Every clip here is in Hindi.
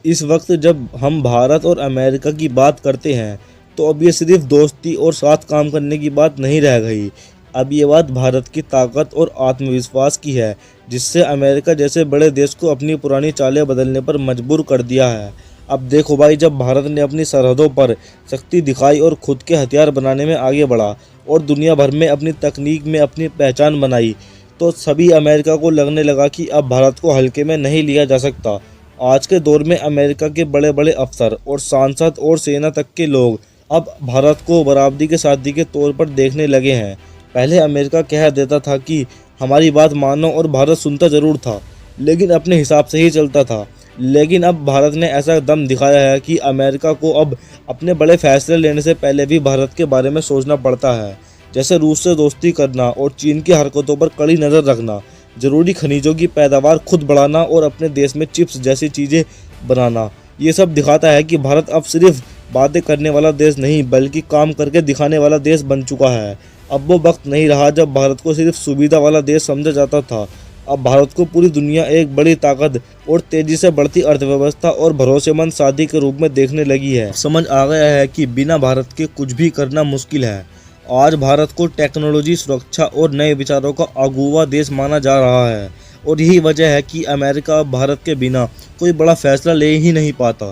इस वक्त जब हम भारत और अमेरिका की बात करते हैं तो अब ये सिर्फ दोस्ती और साथ काम करने की बात नहीं रह गई। अब ये बात भारत की ताकत और आत्मविश्वास की है, जिससे अमेरिका जैसे बड़े देश को अपनी पुरानी चालें बदलने पर मजबूर कर दिया है। अब देखो भाई, जब भारत ने अपनी सरहदों पर शक्ति दिखाई और खुद के हथियार बनाने में आगे बढ़ा और दुनिया भर में अपनी तकनीक में अपनी पहचान बनाई, तो सभी अमेरिका को लगने लगा कि अब भारत को हल्के में नहीं लिया जा सकता। आज के दौर में अमेरिका के बड़े बड़े अफसर और सांसद और सेना तक के लोग अब भारत को बराबरी के साथी के तौर पर देखने लगे हैं। पहले अमेरिका कह देता था कि हमारी बात मानो, और भारत सुनता जरूर था लेकिन अपने हिसाब से ही चलता था। लेकिन अब भारत ने ऐसा दम दिखाया है कि अमेरिका को अब अपने बड़े फैसले लेने से पहले भी भारत के बारे में सोचना पड़ता है, जैसे रूस से दोस्ती करना और चीन की हरकतों पर कड़ी नज़र रखना, ज़रूरी खनिजों की पैदावार खुद बढ़ाना और अपने देश में चिप्स जैसी चीज़ें बनाना। ये सब दिखाता है कि भारत अब सिर्फ बातें करने वाला देश नहीं बल्कि काम करके दिखाने वाला देश बन चुका है। अब वो वक्त नहीं रहा जब भारत को सिर्फ सुविधा वाला देश समझा जाता था। अब भारत को पूरी दुनिया एक बड़ी ताकत और तेज़ी से बढ़ती अर्थव्यवस्था और भरोसेमंद साथी के रूप में देखने लगी है। समझ आ गया है कि बिना भारत के कुछ भी करना मुश्किल है। आज भारत को टेक्नोलॉजी, सुरक्षा और नए विचारों का अगुवा देश माना जा रहा है, और यही वजह है कि अमेरिका अब भारत के बिना कोई बड़ा फैसला ले ही नहीं पाता।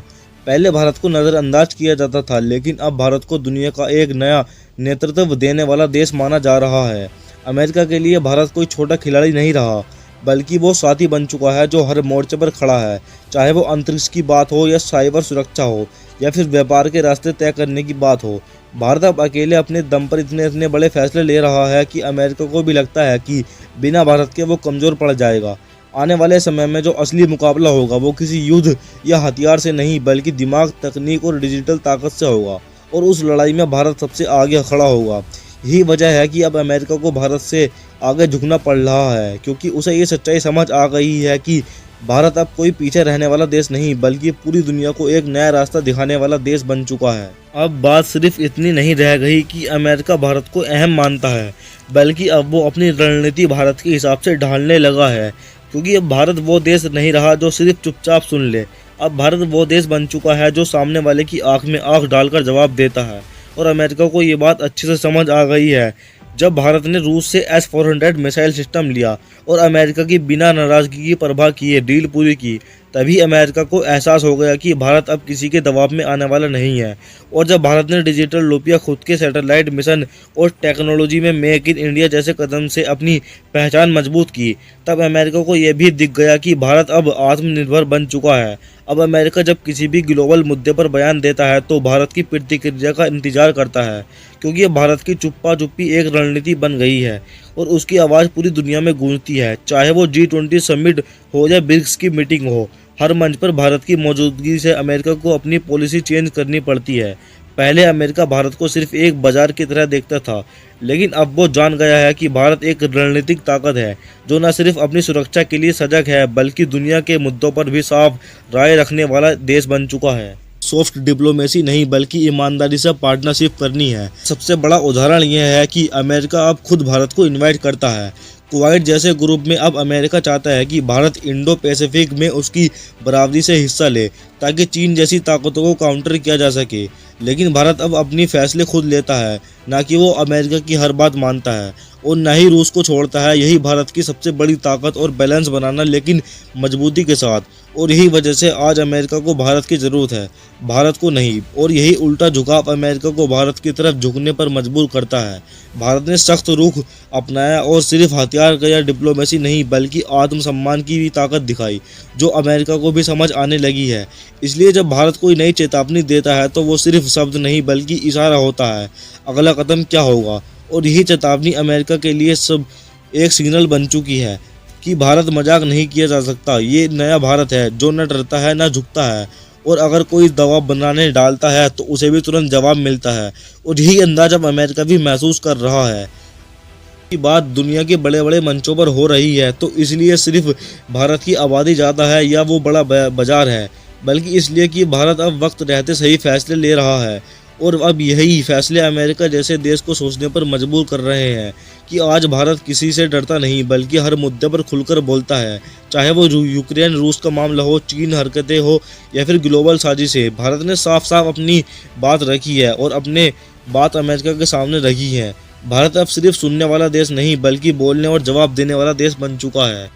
पहले भारत को नज़रअंदाज किया जाता था, लेकिन अब भारत को दुनिया का एक नया नेतृत्व देने वाला देश माना जा रहा है। अमेरिका के लिए भारत कोई छोटा खिलाड़ी नहीं रहा, बल्कि वो साथी बन चुका है जो हर मोर्चे पर खड़ा है, चाहे वो अंतरिक्ष की बात हो या साइबर सुरक्षा हो या फिर व्यापार के रास्ते तय करने की बात हो। भारत अब अकेले अपने दम पर इतने बड़े फैसले ले रहा है कि अमेरिका को भी लगता है कि बिना भारत के वो कमज़ोर पड़ जाएगा। आने वाले समय में जो असली मुकाबला होगा वो किसी युद्ध या हथियार से नहीं बल्कि दिमाग, तकनीक और डिजिटल ताकत से होगा, और उस लड़ाई में भारत सबसे आगे खड़ा होगा। यही वजह है कि अब अमेरिका को भारत से आगे झुकना पड़ रहा है, क्योंकि उसे ये सच्चाई समझ आ गई है कि भारत अब कोई पीछे रहने वाला देश नहीं बल्कि पूरी दुनिया को एक नया रास्ता दिखाने वाला देश बन चुका है। अब बात सिर्फ इतनी नहीं रह गई कि अमेरिका भारत को अहम मानता है, बल्कि अब वो अपनी रणनीति भारत के हिसाब से ढालने लगा है, क्योंकि अब भारत वो देश नहीं रहा जो सिर्फ चुपचाप सुन ले। अब भारत वो देश बन चुका है जो सामने वाले की आंख में आंख डालकर जवाब देता है, और अमेरिका को ये बात अच्छे से समझ आ गई है। जब भारत ने रूस से S-400 मिसाइल सिस्टम लिया और अमेरिका की बिना नाराज़गी की परवाह किए डील पूरी की, तभी अमेरिका को एहसास हो गया कि भारत अब किसी के दबाव में आने वाला नहीं है। और जब भारत ने डिजिटल रुपया, खुद के सैटेलाइट मिशन और टेक्नोलॉजी में मेक इन इंडिया जैसे कदम से अपनी पहचान मजबूत की, तब अमेरिका को यह भी दिख गया कि भारत अब आत्मनिर्भर बन चुका है। अब अमेरिका जब किसी भी ग्लोबल मुद्दे पर बयान देता है तो भारत की प्रतिक्रिया का इंतजार करता है, क्योंकि अब भारत की चुप्पा चुप्पी एक रणनीति बन गई है और उसकी आवाज़ पूरी दुनिया में गूंजती है। चाहे वो G20 समिट हो या ब्रिक्स की मीटिंग हो, हर मंच पर भारत की मौजूदगी से अमेरिका को अपनी पॉलिसी चेंज करनी पड़ती है। पहले अमेरिका भारत को सिर्फ एक बाजार की तरह देखता था, लेकिन अब वो जान गया है कि भारत एक रणनीतिक ताकत है जो न सिर्फ अपनी सुरक्षा के लिए सजग है बल्कि दुनिया के मुद्दों पर भी साफ राय रखने वाला देश बन चुका है। सॉफ्ट डिप्लोमेसी नहीं बल्कि ईमानदारी से पार्टनरशिप करनी है। सबसे बड़ा उदाहरण यह है कि अमेरिका अब खुद भारत को इनवाइट करता है। कुवैत जैसे ग्रुप में अब अमेरिका चाहता है कि भारत इंडो पैसिफिक में उसकी बराबरी से हिस्सा ले, ताकि चीन जैसी ताकतों को काउंटर किया जा सके। लेकिन भारत अब अपनी फैसले खुद लेता है, ना कि वो अमेरिका की हर बात मानता है और न ही रूस को छोड़ता है। यही भारत की सबसे बड़ी ताकत और बैलेंस बनाना, लेकिन मजबूती के साथ। और यही वजह से आज अमेरिका को भारत की ज़रूरत है, भारत को नहीं। और यही उल्टा झुकाव अमेरिका को भारत की तरफ झुकने पर मजबूर करता है। भारत ने सख्त रुख अपनाया और सिर्फ हथियार या डिप्लोमेसी नहीं बल्कि आत्मसम्मान की भी ताकत दिखाई, जो अमेरिका को भी समझ आने लगी है। इसलिए जब भारत कोई नई चेतावनी देता है तो वो सिर्फ शब्द नहीं बल्कि इशारा होता है अगला कदम क्या होगा। और यही चेतावनी अमेरिका के लिए सब एक सिग्नल बन चुकी है कि भारत मजाक नहीं किया जा सकता। ये नया भारत है जो न डरता है न झुकता है, और अगर कोई दबाव बनाने डालता है तो उसे भी तुरंत जवाब मिलता है। और यही अंदाज अब अमेरिका भी महसूस कर रहा है कि बात दुनिया के बड़े बड़े मंचों पर हो रही है तो इसलिए सिर्फ भारत की आबादी ज़्यादा है या वो बड़ा बाजार है, बल्कि इसलिए कि भारत अब वक्त रहते सही फैसले ले रहा है। और अब यही फैसले अमेरिका जैसे देश को सोचने पर मजबूर कर रहे हैं कि आज भारत किसी से डरता नहीं बल्कि हर मुद्दे पर खुलकर बोलता है। चाहे वो यूक्रेन रूस का मामला हो, चीन हरकतें हो या फिर ग्लोबल साजिशें, भारत ने साफ साफ अपनी बात रखी है और अपने बात अमेरिका के सामने रखी है। भारत अब सिर्फ सुनने वाला देश नहीं बल्कि बोलने और जवाब देने वाला देश बन चुका है।